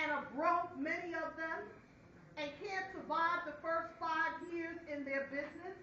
and are broke, many of them, and can't survive the first 5 years in their business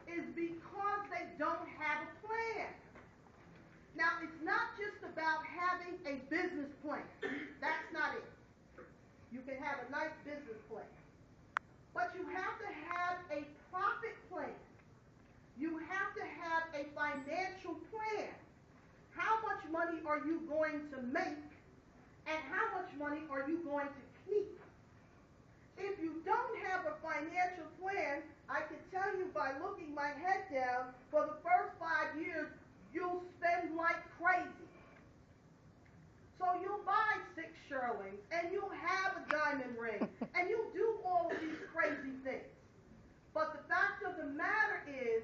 is because they don't have a plan. Now, it's not just about having a business plan. That's not it. You can have a nice business plan. But you have to have a profit plan. You have to have a financial plan. How much money are you going to make, and how much money are you going to keep? If you don't have a financial plan, I can tell you by looking my head down, for the first 5 years, you'll spend like crazy. So you'll buy 6 shearlings, and you'll have a diamond ring, and you'll do all of these crazy things. But the fact of the matter is,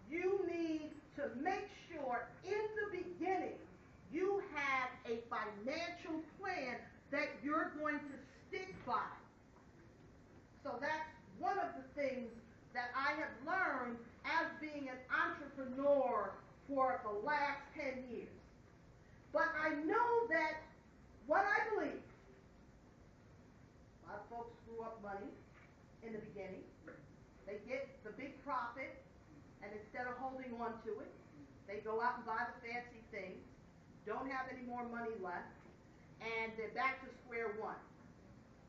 you need to make sure in the beginning you have a financial plan that you're going to stick by. So that's one of the things that I have learned as being an entrepreneur for the last 10 years. But I know that what I believe, a lot of folks screw up money in the beginning. They get the big profit, and instead of holding on to it, they go out and buy the fancy things, don't have any more money left, and they're back to square one.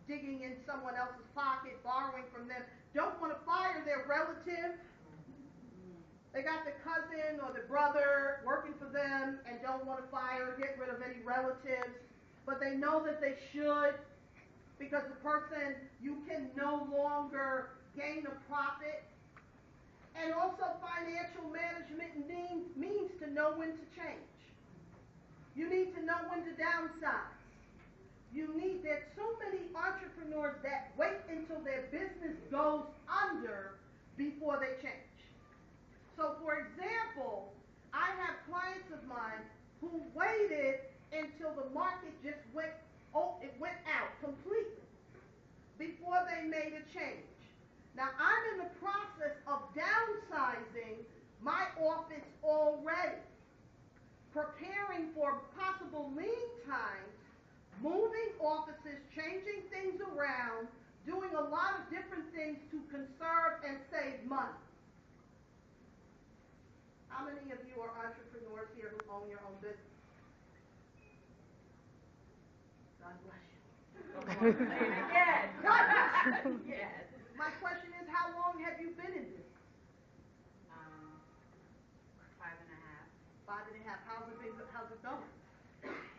Digging in someone else's pocket, borrowing from them, don't want to fire their relative. They got the cousin or the brother working for them and don't want to fire or get rid of any relatives, but they know that they should, because the person, you can no longer gain a profit. And also financial management means to know when to change. You need to know when to downsize. There's so many entrepreneurs that wait until their business goes under before they change. So for example, I have clients of mine who waited until the market just went out completely before they made a change. Now, I'm in the process of downsizing my office already, preparing for possible lean times, moving offices, changing things around, doing a lot of different things to conserve and save money. How many of you are entrepreneurs here who own your own business? God bless you. Yes. Yes. My question is, how long have you been in this? 5.5. 5.5. How's it going?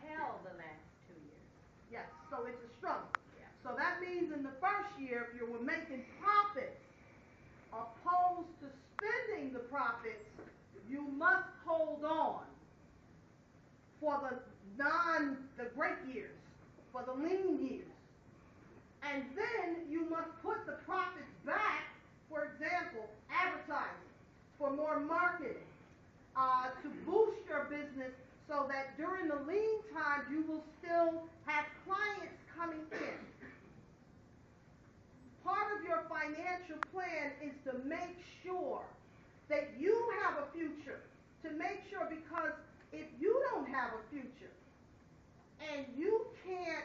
Hell, the last 2 years. Yes, so it's a struggle. Yeah. So that means in the first year, if you were making profits, opposed to spending the profits, you must hold on for the great years, for the lean years. And then you must put the profits back, for example, advertising, for more marketing, to boost your business so that during the lean times you will still have clients coming in. Part of your financial plan is to make sure that you have a future, to make sure, because if you don't have a future and you can't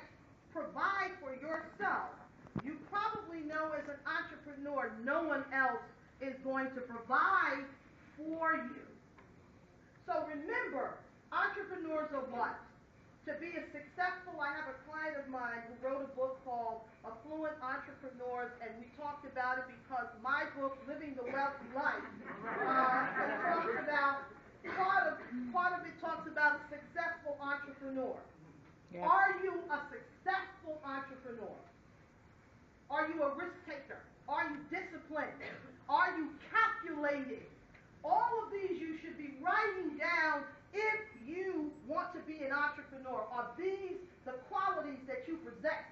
provide for yourself, you probably know as an entrepreneur no one else is going to provide for you. So remember, entrepreneurs are what? To be a successful, I have a client of mine who wrote a book called Affluent Entrepreneurs, and we talked about it because my book, Living the Wealthy Life, talks about, part of it talks about a successful entrepreneur. Yep. Are you a successful entrepreneur? Are you a risk taker? Are you disciplined? Are you calculating? All of these you should be writing down if you want to be an entrepreneur. Are these the qualities that you possess?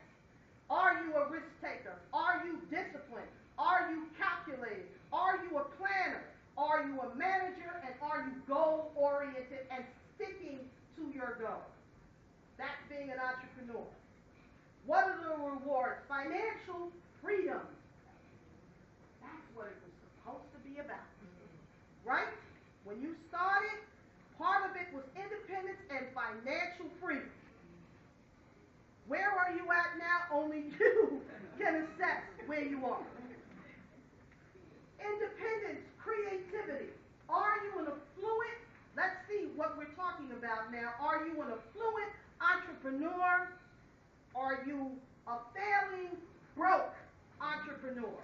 Are you a risk taker? Are you disciplined? Are you calculating? Are you a planner? Are you a manager? And are you goal-oriented and sticking to your goal? That's being an entrepreneur. What are the rewards? Financial freedom. That's what it was supposed to be about. Right? When you started, part of it was independence and financial freedom. Where are are you at now? Only you can assess where you are. Independence, creativity. Are you an affluent? Let's see what we're talking about now. Are you an affluent entrepreneur? Are you a failing, broke entrepreneur?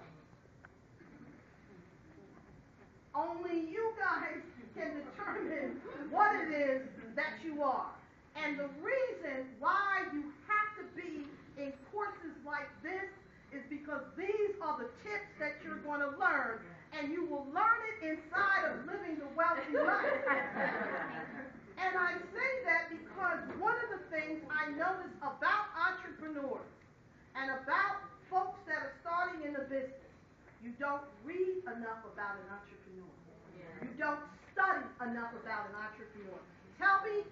Only you guys can determine what it is that you are. And the reason why you have to be in courses like this is because these are the tips that you're going to learn, and you will learn it inside of living the wealthy life. And I say that because one of the things I notice about entrepreneurs and about folks that are starting in a business, you don't read enough about an entrepreneur. You don't study enough about an entrepreneur. Tell me,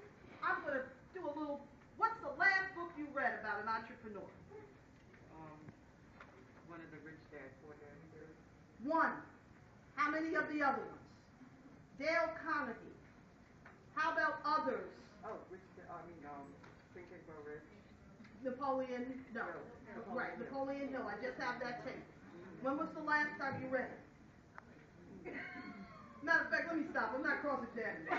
I'm going to do a little, what's the last book you read about an entrepreneur? One of the Rich Dad, Poor Dad. One. How many of the other ones? Dale Carnegie. How about others? Oh, Think and Grow Rich. Napoleon, no. Right, Napoleon Hill. I just have that tape. When was the last time you read it? Matter of fact, let me stop. I'm not cross-examining.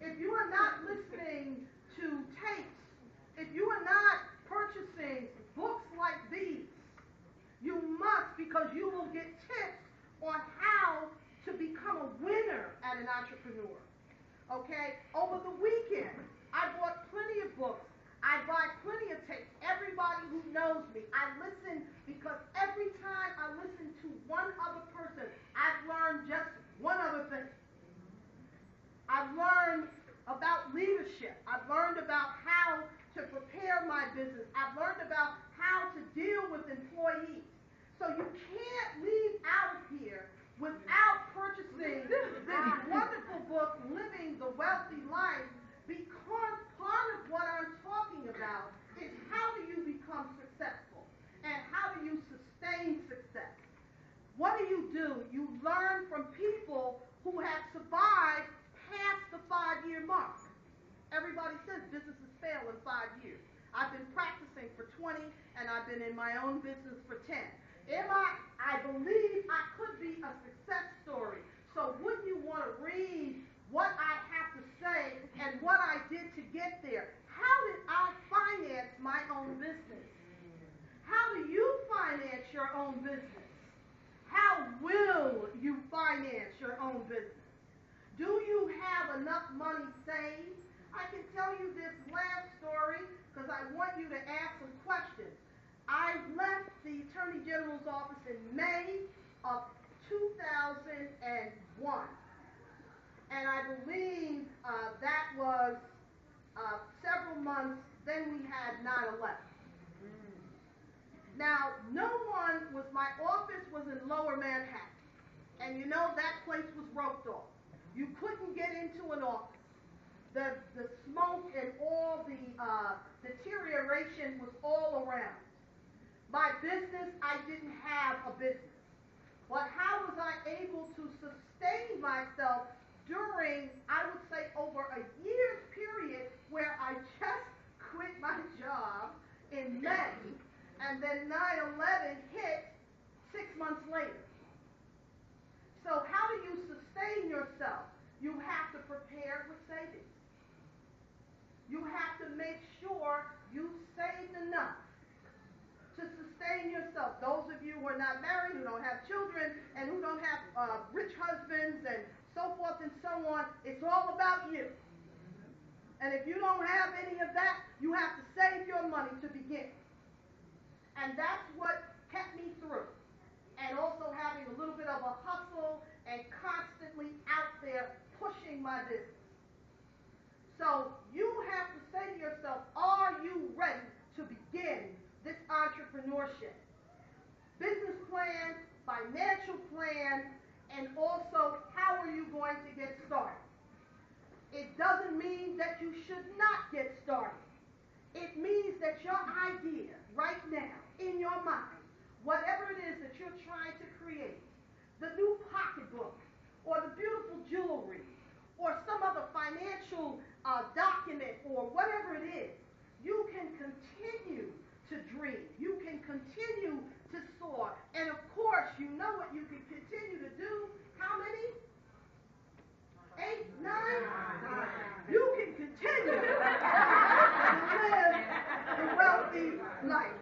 If you are not listening to tapes, if you are not purchasing books like these, you must, because you will get tips on how to become a winner at an entrepreneur. Okay? Over the weekend, I bought plenty of books. I buy plenty of tapes. Everybody who knows me, I listen because every time I listen to one other person, I've learned just one other thing. I've learned about leadership. I've learned about how to prepare my business. I've learned about how to deal with employees. So you can't leave out of here without purchasing this wonderful book, Living the Wealthy Life, because part of what I'm talking about is how do you become successful and how do you sustain success. What do? You learn from people who have survived past the 5-year mark. Everybody says businesses fail in 5 years. I've been practicing for 20, and I've been in my own business for 10. I believe I could be a success story. So wouldn't you want to read what I have to say and what I did to get there? How did I finance my own business? How do you finance your own business? How will you finance your own business? Do you have enough money saved? I can tell you this last story because I want you to ask some questions. I left the Attorney General's office in May of 2001. And I believe that was several months, then we had 9/11. Now, my office was in Lower Manhattan. And you know that place was roped off. You couldn't get into an office. The smoke and all the deterioration was all around. My business, I didn't have a business. But how was I able to sustain myself during, I would say, over a year's period where I just quit my job in May, and then 9/11 hit 6 months later. So how do you sustain yourself? You have to prepare with savings. You have to make sure you saved enough to sustain yourself. Those of you who are not married, who don't have children, and who don't have rich husbands and so forth and so on, it's all about you. And if you don't have any of that, you have to save your money to begin. And that's what kept me through. And also having a little bit of a hustle and constantly out there pushing my business. So you have to say to yourself, are you ready to begin this entrepreneurship. Business plan, financial plan, and also how are you going to get started. It doesn't mean that you should not get started. It means that your idea right now in your mind, whatever it is that you're trying to create, the new pocketbook or the beautiful jewelry or some other financial document or whatever it is, you can continue to dream. You can continue to soar. And of course, you know what you can continue to do. How many? 8, 9? You can continue to live a wealthy life.